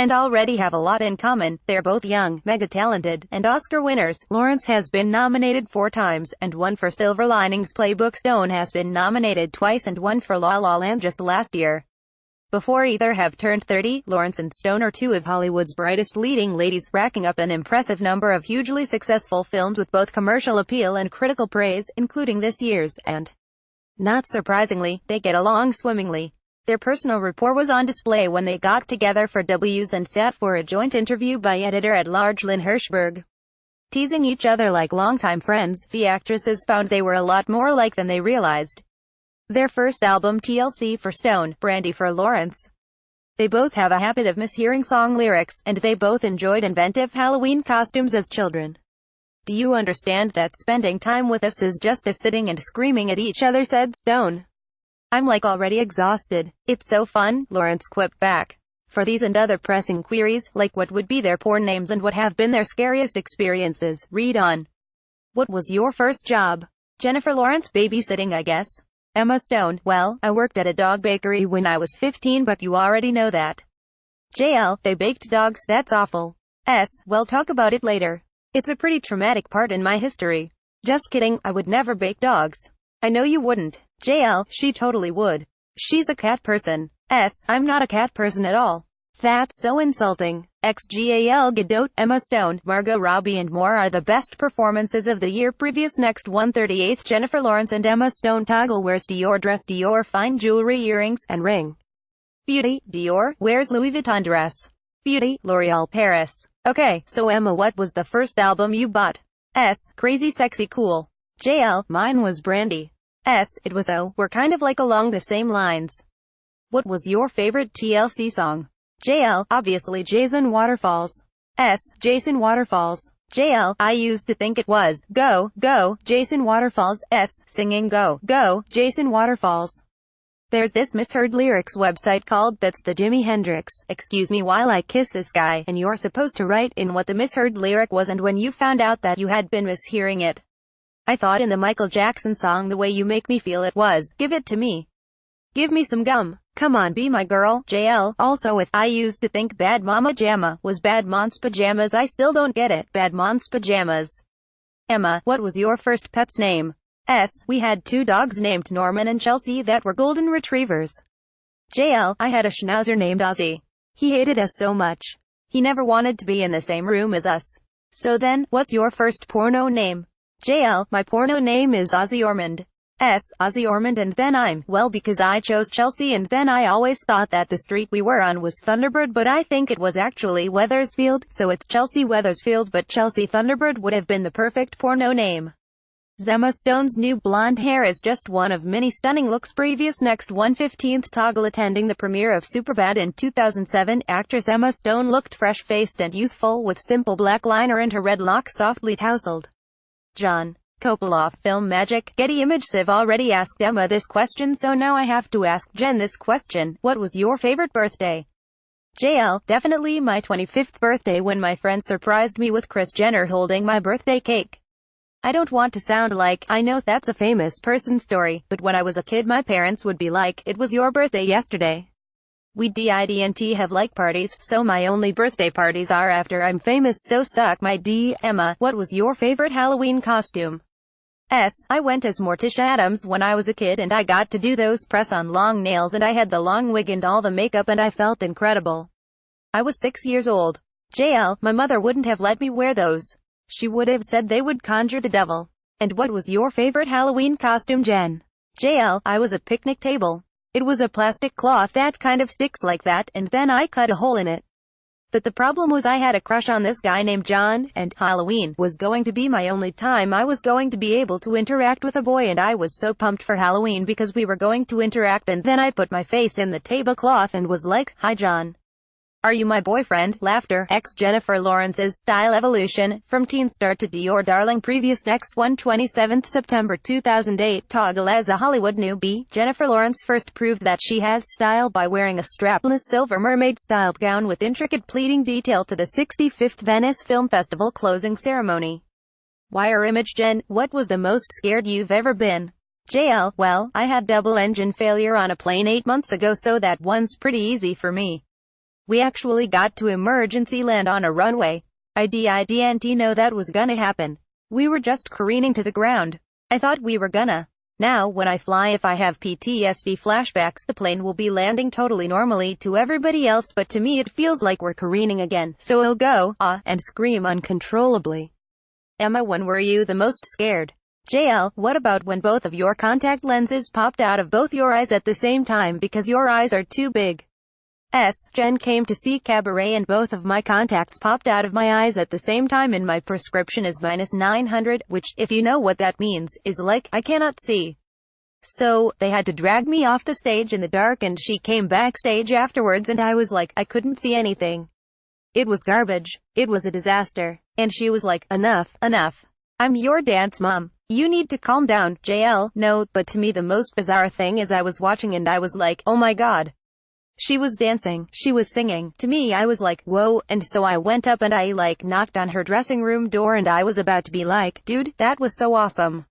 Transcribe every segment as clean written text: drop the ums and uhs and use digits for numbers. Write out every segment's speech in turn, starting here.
and already have a lot in common. They're both young, mega-talented, and Oscar winners. Lawrence has been nominated 4 times, and won for Silver Linings Playbook. Stone has been nominated twice and won for La La Land just last year. Before either have turned 30, Lawrence and Stone are two of Hollywood's brightest leading ladies, racking up an impressive number of hugely successful films with both commercial appeal and critical praise, including this year's, and, not surprisingly, they get along swimmingly. Their personal rapport was on display when they got together for W's and sat for a joint interview by editor-at-large Lynn Hirschberg. Teasing each other like longtime friends, the actresses found they were a lot more alike than they realized. Their first album, TLC for Stone, Brandy for Lawrence. They both have a habit of mishearing song lyrics, and they both enjoyed inventive Halloween costumes as children. Do you understand that spending time with us is just as sitting and screaming at each other, said Stone. I'm like already exhausted. It's so fun, Lawrence quipped back. For these and other pressing queries, like what would be their porn names and what have been their scariest experiences, read on. What was your first job? Jennifer Lawrence, babysitting, I guess. Emma Stone, well, I worked at a dog bakery when I was 15, but you already know that. JL, they baked dogs, that's awful. Well, talk about it later. It's a pretty traumatic part in my history. Just kidding, I would never bake dogs. I know you wouldn't. JL, she totally would. She's a cat person. I'm not a cat person at all. That's so insulting. Gal Gadot, Emma Stone, Margot Robbie and more are the best performances of the year. Previous next 138th Jennifer Lawrence and Emma Stone toggle. Wears Dior dress, Dior fine jewelry, earrings, and ring. Beauty, Dior, wears Louis Vuitton dress. Beauty, L'Oreal Paris. Okay, so Emma, what was the first album you bought? Crazy Sexy Cool. JL, mine was Brandy. It was we're kind of like along the same lines. What was your favorite TLC song? JL, obviously Jason Waterfalls. Jason Waterfalls. JL, I used to think it was, Go, Go, Jason Waterfalls, singing Go, Go, Jason Waterfalls. There's this misheard lyrics website called That's the Jimi Hendrix, excuse me while I kiss this guy, and you're supposed to write in what the misheard lyric was and when you found out that you had been mishearing it. I thought in the Michael Jackson song The Way You Make Me Feel it was, Give It to Me. Give me some gum. Come on, be my girl. JL, also if I used to think Bad Mama Jamma was Bad Moms Pajamas. I still don't get it. Bad Moms Pajamas. Emma, what was your first pet's name? We had 2 dogs named Norman and Chelsea that were golden retrievers. JL, I had a schnauzer named Ozzy. He hated us so much. He never wanted to be in the same room as us. So then, what's your first porno name? JL, my porno name is Ozzy Ormond. Ozzy Ormond, and then well, because I chose Chelsea and then I always thought that the street we were on was Thunderbird, but I think it was actually Wethersfield, so it's Chelsea Wethersfield, but Chelsea Thunderbird would have been the perfect porno name. Emma Stone's new blonde hair is just one of many stunning looks. Previous next 115th toggle. Attending the premiere of Superbad in 2007, actress Emma Stone looked fresh-faced and youthful with simple black liner and her red locks softly tousled. John Coppola, Film Magic, Getty Images. I've already asked Emma this question, so now I have to ask Jen this question. What was your favorite birthday? JL, definitely my 25th birthday when my friend surprised me with Kris Jenner holding my birthday cake. I don't want to sound like, I know that's a famous person story, but when I was a kid my parents would be like, it was your birthday yesterday. We didn't have like parties, so my only birthday parties are after I'm famous, so suck my D. Emma, what was your favorite Halloween costume? I went as Morticia Adams when I was a kid and I got to do those press-on long nails and I had the long wig and all the makeup and I felt incredible. I was 6 years old. JL, my mother wouldn't have let me wear those. She would have said they would conjure the devil. And what was your favorite Halloween costume, Jen? JL, I was a picnic table. It was a plastic cloth that kind of sticks like that, and then I cut a hole in it. But the problem was I had a crush on this guy named John, and Halloween was going to be my only time I was going to be able to interact with a boy, and I was so pumped for Halloween because we were going to interact, and then I put my face in the tablecloth and was like, "Hi John. Are you my boyfriend?" Laughter. Jennifer Lawrence's style evolution, from teen star to Dior darling. Previous next 127th September 2008 toggle. As a Hollywood newbie, Jennifer Lawrence first proved that she has style by wearing a strapless silver mermaid-styled gown with intricate pleating detail to the 65th Venice Film Festival closing ceremony. Wire image. Jen, what was the most scared you've ever been? JL, well, I had double engine failure on a plane 8 months ago, so that one's pretty easy for me. We actually got to emergency land on a runway. I didn't know that was gonna happen. We were just careening to the ground. I thought we were gonna. Now, when I fly, if I have PTSD flashbacks, the plane will be landing totally normally to everybody else, but to me it feels like we're careening again, so I'll go, and scream uncontrollably. Emma, when were you the most scared? JL, what about when both of your contact lenses popped out of both your eyes at the same time because your eyes are too big? Jen came to see Cabaret and both of my contacts popped out of my eyes at the same time and my prescription is -900, which, if you know what that means, is like, I cannot see. So, they had to drag me off the stage in the dark and she came backstage afterwards and I was like, I couldn't see anything. It was garbage. It was a disaster. And she was like, enough, enough. I'm your dance mom. You need to calm down. JL, no, but to me the most bizarre thing is I was watching and I was like, oh my god. She was dancing, she was singing. To me I was like, whoa, and so I went up and I knocked on her dressing room door and I was about to be like, dude, that was so awesome.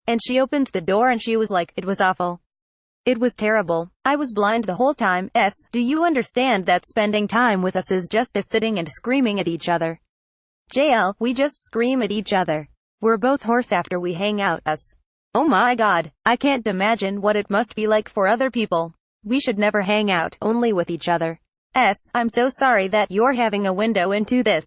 And she opened the door and she was like, it was awful. It was terrible. I was blind the whole time. Do you understand that spending time with us is just as sitting and screaming at each other? JL, we just scream at each other. We're both hoarse after we hang out. Oh my god, I can't imagine what it must be like for other people. We should never hang out, only with each other. I'm so sorry that you're having a window into this.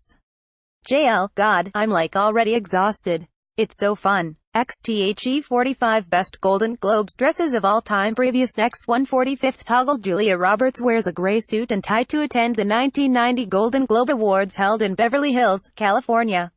JL, God, I'm already exhausted. It's so fun. XTHE 45 Best Golden Globes Dresses of All Time. Previous. Next 145th Toggle. Julia Roberts wears a gray suit and tie to attend the 1990 Golden Globe Awards held in Beverly Hills, California.